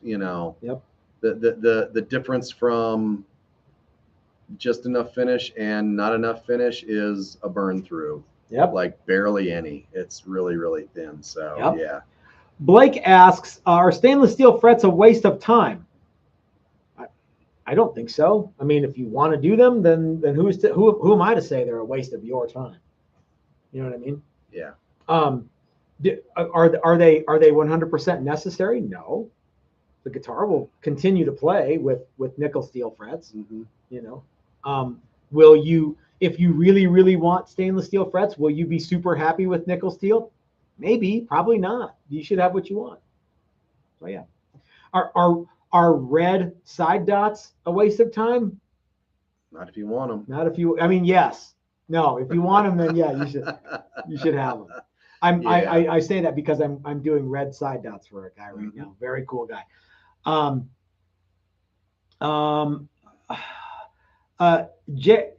you know. Yep. The difference from just enough finish and not enough finish is a burn through. Yep. Like barely any. It's really, really thin. So yeah. Blake asks, are stainless steel frets a waste of time? I don't think so. I mean, if you want to do them, then who am I to say they're a waste of your time? You know what I mean? Yeah. Are they 100% necessary? No. The guitar will continue to play with nickel steel frets. You know, will you, if you really, really want stainless steel frets, will you be super happy with nickel steel? Maybe, probably not. You should have what you want. So yeah. Are red side dots a waste of time? Not if you want them. Not if you, I mean, yes. No, if you want them, then yeah, you should have them. I say that because I'm doing red side dots for a guy right now. Very cool guy.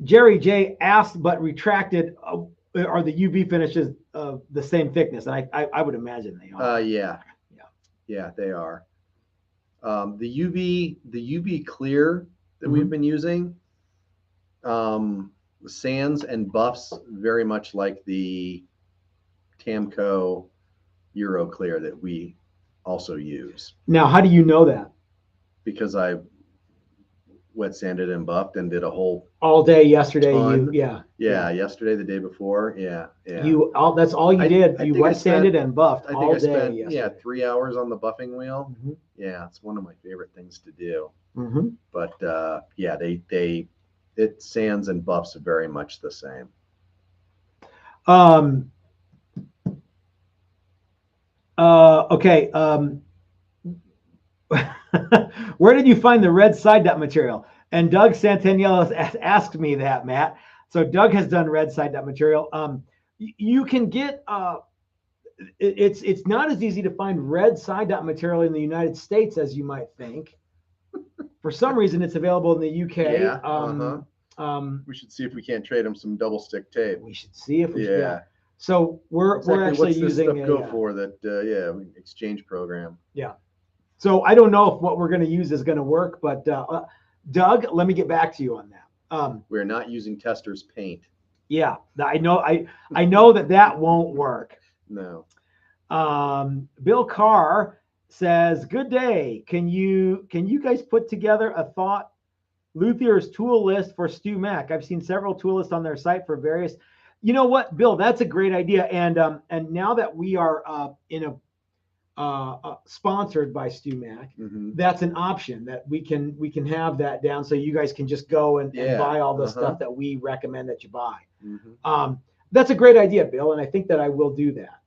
Jerry J asked but retracted, are the UV finishes the same thickness? And I would imagine they are. Yeah, they are. The UV clear that we've been using, sands and buffs very much like the Tamco Euro Clear that we also use. Now, how do you know that? Because I wet sanded and buffed and did a whole all day yesterday. Yesterday, the day before. That's all you did. You wet sanded and buffed all day. I spent yesterday. 3 hours on the buffing wheel. Yeah, it's one of my favorite things to do. But it sands and buffs very much the same. Okay. Where did you find the red side dot material? And Doug Santanello asked me that, Matt. So Doug has done red side dot material. You can get it's not as easy to find red side dot material in the United States as you might think. For some reason, it's available in the UK. We should see if we can't trade them some double stick tape. We should see if we can. Yeah. So we're actually using an exchange program. Yeah. So I don't know if what we're going to use is going to work, but Doug, let me get back to you on that. We're not using Tester's paint. Yeah, I know. I know that won't work. No. Bill Carr says, "Good day. Can you guys put together a thought luthier's tool list for Stu-Mac? I've seen several tool lists on their site for various." You know what, Bill? That's a great idea. And now that we are in a sponsored by Stu-Mac, that's an option that we can have that down, so you guys can just go and buy all the stuff that we recommend that you buy. That's a great idea, Bill, and I think that I will do that.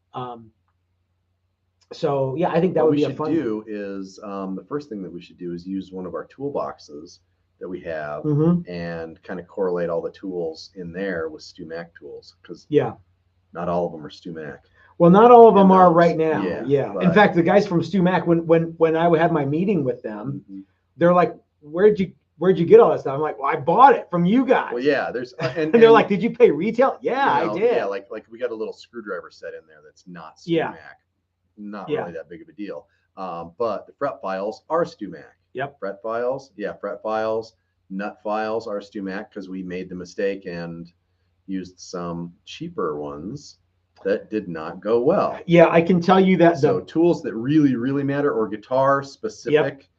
So yeah, I think that would be a fun. The first thing that we should do is use one of our toolboxes that we have and kind of correlate all the tools in there with Stu-Mac tools, because not all of them are Stu-Mac. Well, not all of them are right now. But in fact, the guys from Stu-Mac, when I had my meeting with them, they're like, "Where'd you get all that stuff?" I'm like, "Well, I bought it from you guys." Well, yeah, there's and they're like, "Did you pay retail?" Yeah, I did. Yeah, like we got a little screwdriver set in there that's not Stu-Mac. Not really that big of a deal. But the fret files are Stu-Mac. Yep. Fret files. nut files are Stu-Mac because we made the mistake and used some cheaper ones that did not go well. Yeah, I can tell you that. So tools that really, really matter, or guitar specific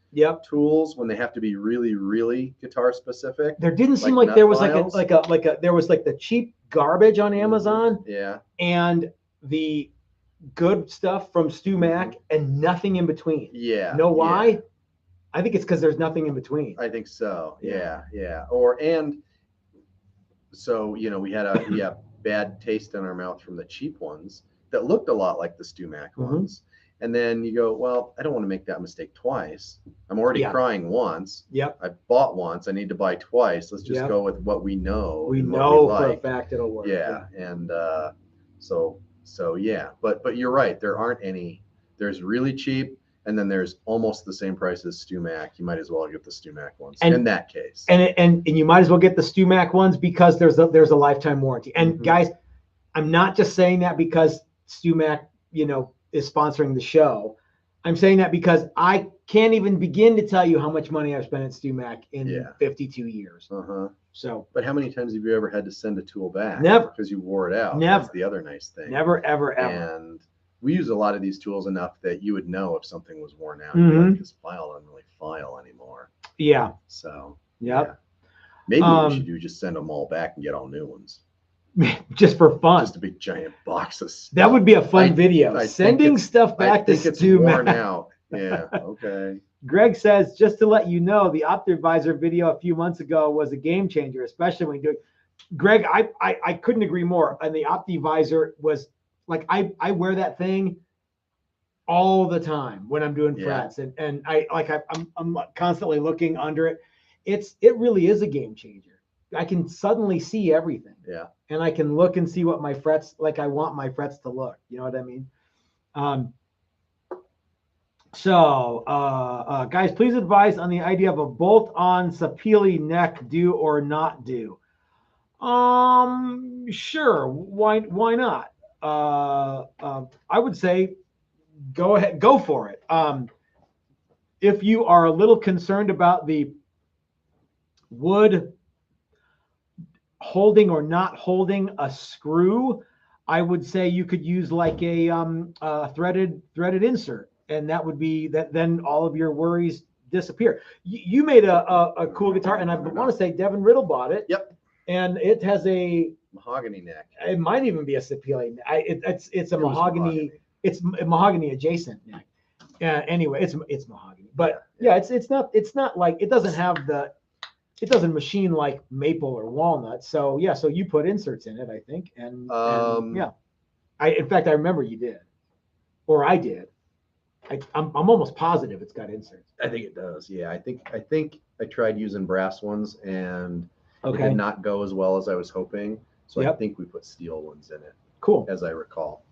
tools, when they have to be really, really guitar specific. There didn't seem like there was there was like the cheap garbage on Amazon. Yeah. And the good stuff from Stu-Mac and nothing in between. Yeah. Know why? Yeah. I think it's because there's nothing in between. I think so. Yeah. Yeah. So, you know, we had a bad taste in our mouth from the cheap ones that looked a lot like the Stu-Mac ones. And then you go, well, I don't want to make that mistake twice. I'm already crying once. Yep. I bought once. I need to buy twice. Let's just go with what we know. We know for a fact it'll work. Yeah. And so yeah. But you're right. There aren't any. There's really cheap, and then there's almost the same price as Stu-Mac. You might as well get the Stu-Mac ones in that case. And you might as well get the Stu-Mac ones because there's a lifetime warranty. And guys, I'm not just saying that because Stu-Mac, you know, is sponsoring the show. I'm saying that because I can't even begin to tell you how much money I've spent at Stu-Mac in 52 years. So, but how many times have you ever had to send a tool back? Never, because you wore it out. Never. That's the other nice thing. Never, ever, ever. And we use a lot of these tools enough that you would know if something was worn out. Like, this file doesn't really file anymore. Yeah. So. Yep. Yeah. Maybe what we should do just send them all back and get all new ones. Just for fun. Just a big giant box of stuff. That would be a fun video. Sending stuff back to Stu-Mac. It's worn out. Yeah. Okay. Greg says, just to let you know, the Optivisor video a few months ago was a game changer, especially when you do it. Greg, I couldn't agree more. And the Optivisor was like, I wear that thing all the time when I'm doing frets, and I'm constantly looking under it. It really is a game changer. I can suddenly see everything. Yeah. And I can look and see what my frets, like I want my frets to look. You know what I mean? Guys, please advise on the idea of a bolt-on Sapele neck, do or not do. Sure. Why not? I would say go ahead, go for it. If you are a little concerned about the wood holding or not holding a screw, I would say you could use like a threaded insert, and that would be that. Then all of your worries disappear. You made a cool guitar, and I want to say Devin Riddle bought it. Yep. And it has a mahogany neck. It might even be a Sapele. It's a mahogany. It's a mahogany adjacent neck. Anyway, it's mahogany, but yeah, it's not like it doesn't have the. It doesn't machine like maple or walnut. So yeah, so you put inserts in it, I think, and yeah. In fact, I remember you did, or I did. I'm almost positive it's got inserts. I think it does. Yeah, I think I tried using brass ones and it did not go as well as I was hoping. So I think we put steel ones in it. Cool, as I recall.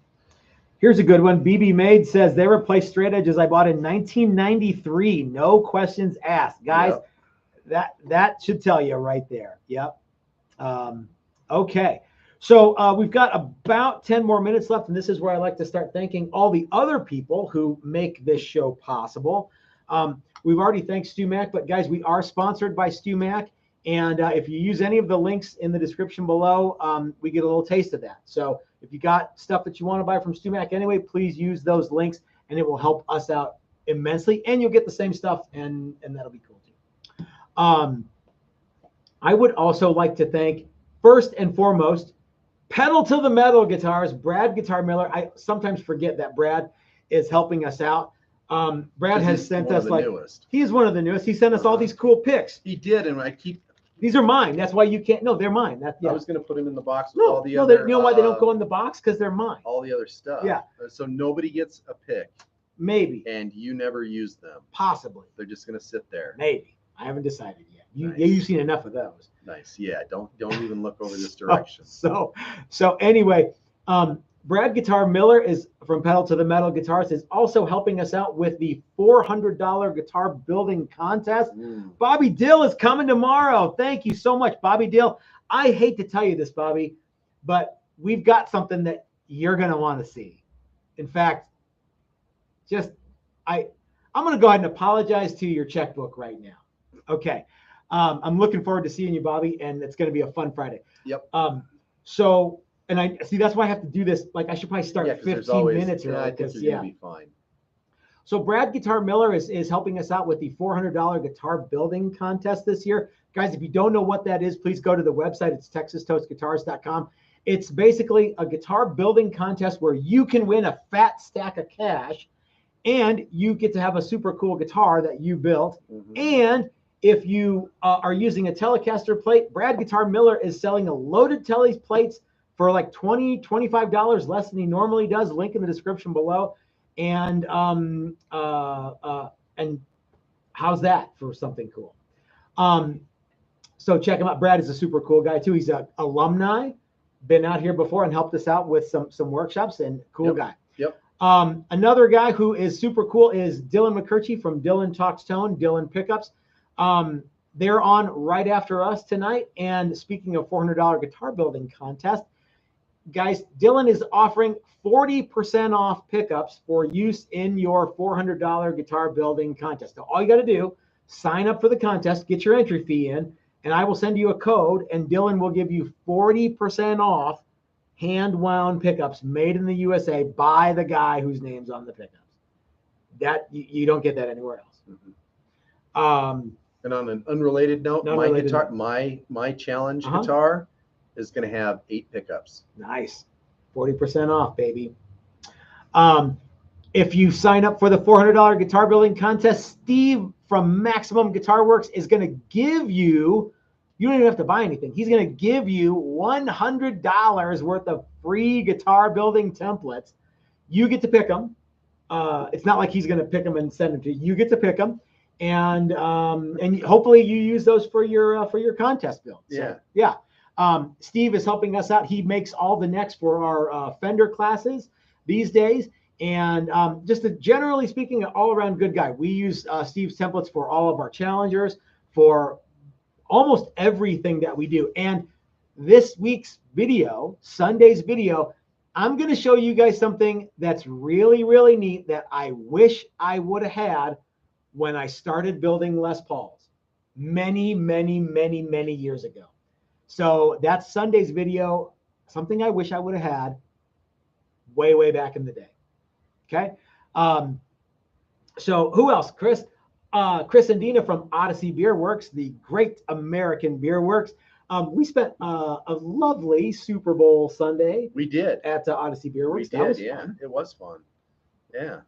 Here's a good one. BB Maid says they replaced straight edges I bought in 1993. No questions asked, guys. Yep. That should tell you right there. Yep. Okay. So we've got about 10 more minutes left, and this is where I like to start thanking all the other people who make this show possible. We've already thanked Stu-Mac, but guys, we are sponsored by Stu-Mac, and if you use any of the links in the description below, we get a little taste of that. So if you got stuff that you want to buy from Stu-Mac anyway, please use those links, and it will help us out immensely, and you'll get the same stuff, and that'll be cool too. I would also like to thank, first and foremost, Pedal to the Metal Guitars, Brad Guitar Miller. I sometimes forget that Brad is helping us out. Brad has sent us he is one of the newest. He sent us all these cool picks. He did, and these are mine. That's why you can't. No, they're mine. I was going to put them in the box with all the other. You know why they don't go in the box? Because they're mine. All the other stuff. Yeah. So nobody gets a pick. Maybe. And you never use them. Possibly. They're just going to sit there. Maybe. I haven't decided yet. You've seen enough of those. Nice. Yeah. Don't even look over this direction. So anyway, Brad Guitar Miller is from Pedal to the Metal Guitars, is also helping us out with the $400 guitar building contest. Bobby Dill is coming tomorrow. Thank you so much, Bobby Dill. I hate to tell you this, Bobby, but we've got something that you're going to want to see. In fact, I'm going to go ahead and apologize to your checkbook right now. Okay. I'm looking forward to seeing you, Bobby, and it's going to be a fun Friday. Yep. So, and I see that's why I have to do this. Like, I should probably start 15 minutes early. I think you're gonna be fine. So Brad Guitar Miller is helping us out with the $400 guitar building contest this year. Guys, if you don't know what that is, please go to the website. It's texastoastguitars.com. It's basically a guitar building contest where you can win a fat stack of cash, and you get to have a super cool guitar that you built. Mm-hmm. And if you are using a Telecaster plate, Brad Guitar Miller is selling a loaded Tele's plates for like $20, $25 less than he normally does. Link in the description below. And how's that for something cool? So check him out. Brad is a super cool guy too. He's an alumni, been out here before and helped us out with some workshops, and cool guy. Yep. Another guy who is super cool is Dylan McCurchie from Dylan Talks Tone, Dylan Pickups. They're on right after us tonight. And speaking of $400 guitar building contest, guys, Dylan is offering 40% off pickups for use in your $400 guitar building contest. So all you got to do, sign up for the contest, get your entry fee in, and I will send you a code, and Dylan will give you 40% off hand-wound pickups made in the USA by the guy whose name's on the pickups. That you don't get that anywhere else. Mm-hmm. And on an unrelated note, my challenge guitar is going to have 8 pickups. Nice. 40% off, baby. If you sign up for the $400 guitar building contest, Steve from Maximum Guitar Works is going to give you don't even have to buy anything. He's going to give you $100 worth of free guitar building templates. You get to pick them. It's not like he's going to pick them and send them to you. You get to pick them. And hopefully you use those for your contest build. So, yeah. Steve is helping us out. He makes all the necks for our Fender classes these days. And just generally speaking, an all-around good guy. We use Steve's templates for all of our challengers, for almost everything that we do. And this week's video, Sunday's video, I'm going to show you guys something that's really, really neat that I wish I would have had when I started building Les Pauls many, many, many, many years ago. So that's Sunday's video, something I wish I would have had way, way back in the day. Okay. So who else? Chris and Dina from Odyssey Beer Works, the great American beer works. We spent a lovely Super Bowl Sunday. We did at Odyssey Beer Works. We did, fun. It was fun. Yeah.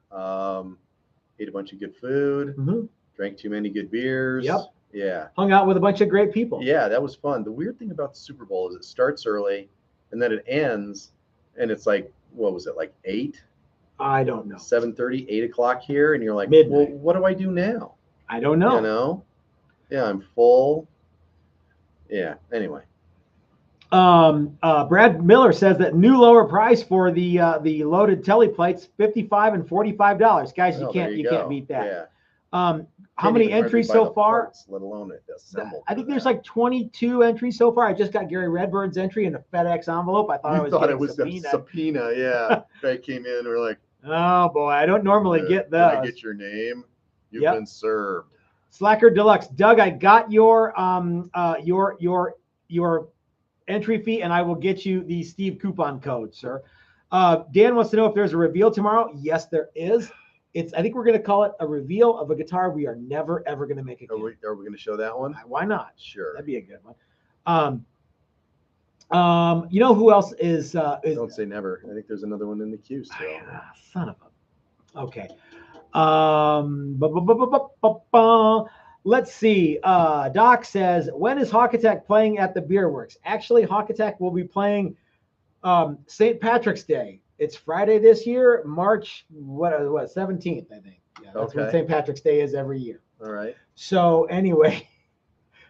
Ate a bunch of good food. Mm-hmm. Drank too many good beers. Yep. Yeah. Hung out with a bunch of great people. Yeah, that was fun. The weird thing about the Super Bowl is it starts early and then it ends, and it's like, what was it, like 8? I don't know. 7:30, 8 o'clock here, and you're like, midnight. Well, what do I do now? I don't know. You know? Yeah, I'm full. Yeah. Anyway. Brad Miller says that new lower price for the loaded Tele plates, $55 and $45. Guys, you can't beat that. Yeah. How many entries so far? Parts, let alone it assembled. I think there's like 22 entries so far. I just got Gary Redbird's entry in a FedEx envelope. I thought it was a subpoena. Yeah. Guy came in and we're like, oh boy, I don't normally get those. Can I get your name? You've been served. Slacker Deluxe. Doug, I got your entry fee, and I will get you the Steve coupon code, sir. Dan wants to know if there's a reveal tomorrow. Yes, there is. I think we're going to call it a reveal of a guitar we are never, ever going to make again. Are we going to show that one? Why not? Sure. That'd be a good one. You know who else is don't say never. I think there's another one in the queue still. Son of a. Okay. Let's see. Doc says, when is Hawk Attack playing at the Beer Works? Actually, Hawk Attack will be playing St. Patrick's Day. It's Friday this year, March 17th, I think. Yeah, that's when St. Patrick's Day is every year. All right. So anyway,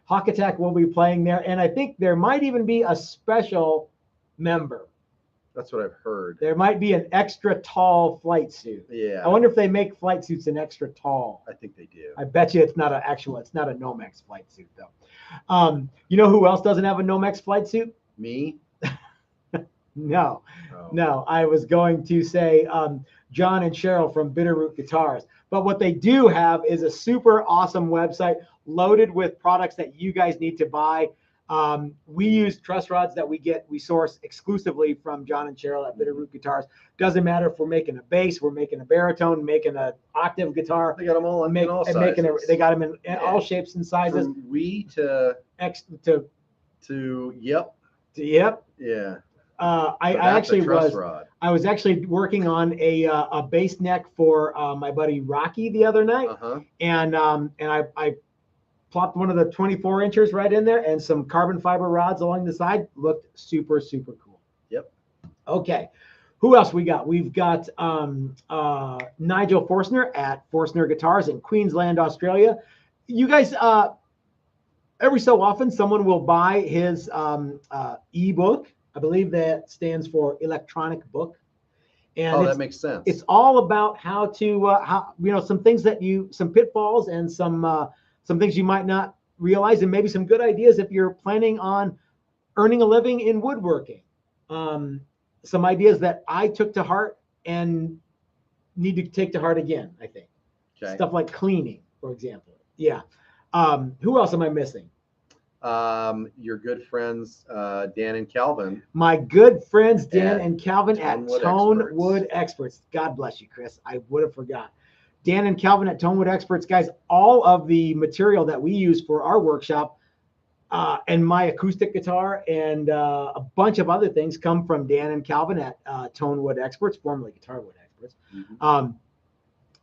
Hawk Attack will be playing there, and I think there might even be a special member. That's what I've heard. There might be an extra tall flight suit. Yeah. I wonder if they make flight suits an extra tall. I think they do. I bet you it's not a Nomex flight suit though. You know who else doesn't have a Nomex flight suit? Me? No. I was going to say John and Cheryl from Bitterroot Guitars. But what they do have is a super awesome website loaded with products that you guys need to buy. We use truss rods that we source exclusively from John and Cheryl at Bitterroot Guitars. Doesn't matter if we're making a bass, we're making a baritone, making an octave guitar. They got them all in all sizes. They got them in all shapes and sizes. From wee to X to yep. Yeah. I was actually working on a bass neck for my buddy Rocky the other night, and I plopped one of the 24 inchers right in there and some carbon fiber rods along the side. Looked super, super cool. Yep. Okay. Who else we got? We've got Nigel Forstner at Forstner Guitars in Queensland, Australia. You guys, every so often, someone will buy his ebook. I believe that stands for electronic book. And that makes sense. It's all about how to, some pitfalls and some things you might not realize, and maybe some good ideas if you're planning on earning a living in woodworking. Some ideas that I took to heart and need to take to heart again, I think. Okay. Stuff like cleaning, for example. Yeah. Who else am I missing? Your good friends, Dan and Calvin. My good friends, Dan and Calvin at Tone Wood Experts. God bless you, Chris. I would have forgot. Dan and Calvin at Tone Wood Experts, guys. All of the material that we use for our workshop and my acoustic guitar and a bunch of other things come from Dan and Calvin at Tone Wood Experts, formerly Guitar Wood Experts.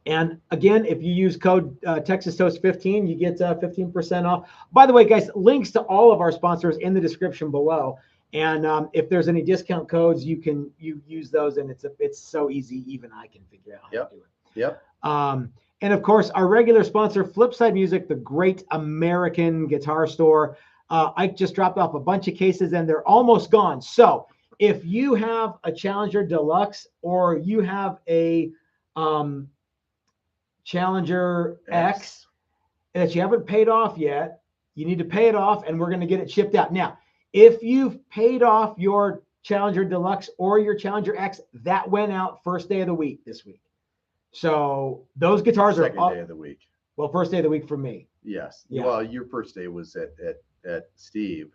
And again, if you use code Texas Toast 15, you get 15% off. By the way, guys, links to all of our sponsors in the description below. And if there's any discount codes, you use those, and it's so easy. Even I can figure out how to do it. Yep. And of course, our regular sponsor, Flipside Music, the great American guitar store. I just dropped off a bunch of cases, and they're almost gone. So if you have a Challenger Deluxe or you have a Challenger X that you haven't paid off yet, you need to pay it off, and we're going to get it shipped out. Now, if you've paid off your Challenger Deluxe or your Challenger X, that went out first day of the week this week. So those guitars second day of the week. Well, first day of the week for me. Yes. Yeah. Well, your first day was at Steve's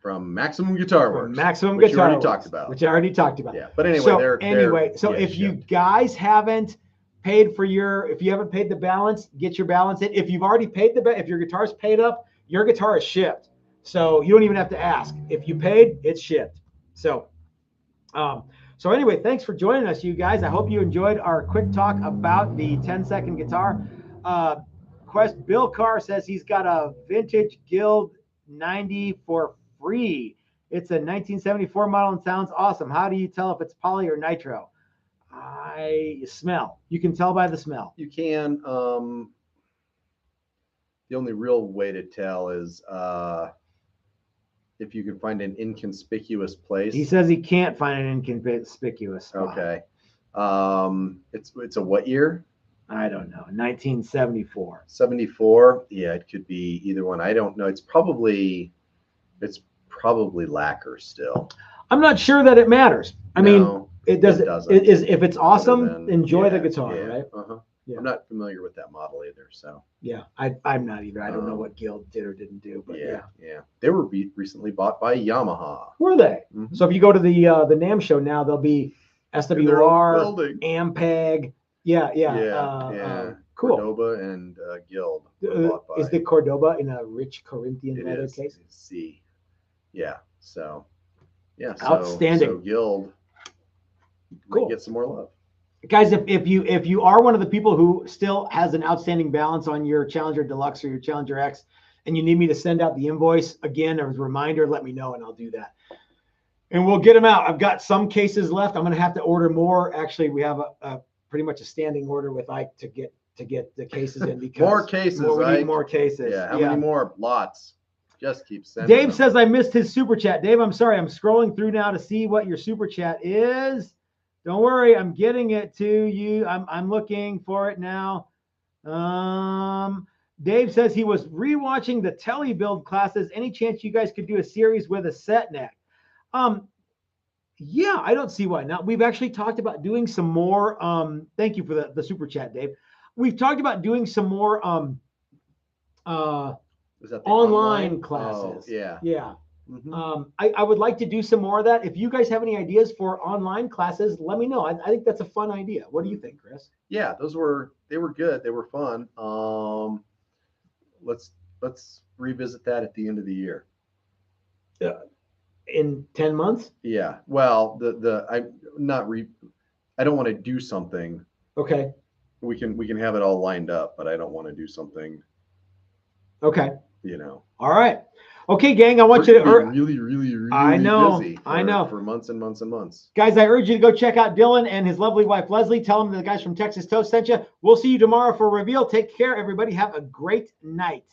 from Maximum Guitar Works. Which you already talked about. Which I already talked about. Yeah. But anyway, so if you guys haven't paid if you haven't paid the balance, get your balance in. If you've already paid if your guitar's paid up, your guitar is shipped. So you don't even have to ask. If you paid, it's shipped. So anyway, thanks for joining us, you guys. I hope you enjoyed our quick talk about the 10-second guitar. Bill Carr says he's got a vintage Guild 90 for free. It's a 1974 model and sounds awesome. How do you tell if it's poly or nitro? Smell. You can tell by the smell. You can. The only real way to tell is if you can find an inconspicuous place. He says he can't find an inconspicuous spot. Okay. It's a what year? I don't know. 1974. 74. Yeah, it could be either one. I don't know. It's probably lacquer still. I'm not sure that it matters. I mean, it doesn't. If it's awesome, enjoy the guitar, right? Yeah. I'm not familiar with that model either, so. Yeah, I'm not either. I don't know what Guild did or didn't do, but yeah. They were recently bought by Yamaha. Were they? Mm-hmm. So if you go to the NAMM show now, there'll be SWR, Ampeg. Yeah. Cool. Cordoba and Guild. Is the Cordoba in a rich Corinthian leather case? C. Yeah. So. Yeah. Outstanding. So Guild. Cool. Get some more love. Guys, if you are one of the people who still has an outstanding balance on your Challenger Deluxe or your Challenger X, and you need me to send out the invoice again as a reminder, let me know and I'll do that. And we'll get them out. I've got some cases left. I'm going to have to order more. Actually, we have a pretty much a standing order with Ike to get the cases in because more cases. We need more cases. Yeah. How many more? Lots. Just keep sending. Dave says I missed his super chat. Dave, I'm sorry. I'm scrolling through now to see what your super chat is. Don't worry, I'm getting it to you. I'm looking for it now. Dave says he was rewatching the Tele build classes. Any chance you guys could do a series with a set neck? Yeah, I don't see why not. We've actually talked about doing some more. Thank you for the super chat, Dave. We've talked about doing some more Is that the online Oh, classes. yeah. Yeah. Mhm. I would like to do some more of that. If you guys have any ideas for online classes, let me know. I think that's a fun idea. What do you think, Chris? Yeah, they were good. They were fun. Let's revisit that at the end of the year. In 10 months? Yeah. Well, I don't want to do something. Okay. We can have it all lined up, but I don't want to do something, Okay. you know. All right. Okay, gang, I want We're you to gonna be really I know, busy I know. for months and months and months. Guys, I urge you to go check out Dylan and his lovely wife, Leslie. Tell them the guys from Texas Toast sent you. We'll see you tomorrow for a reveal. Take care, everybody. Have a great night.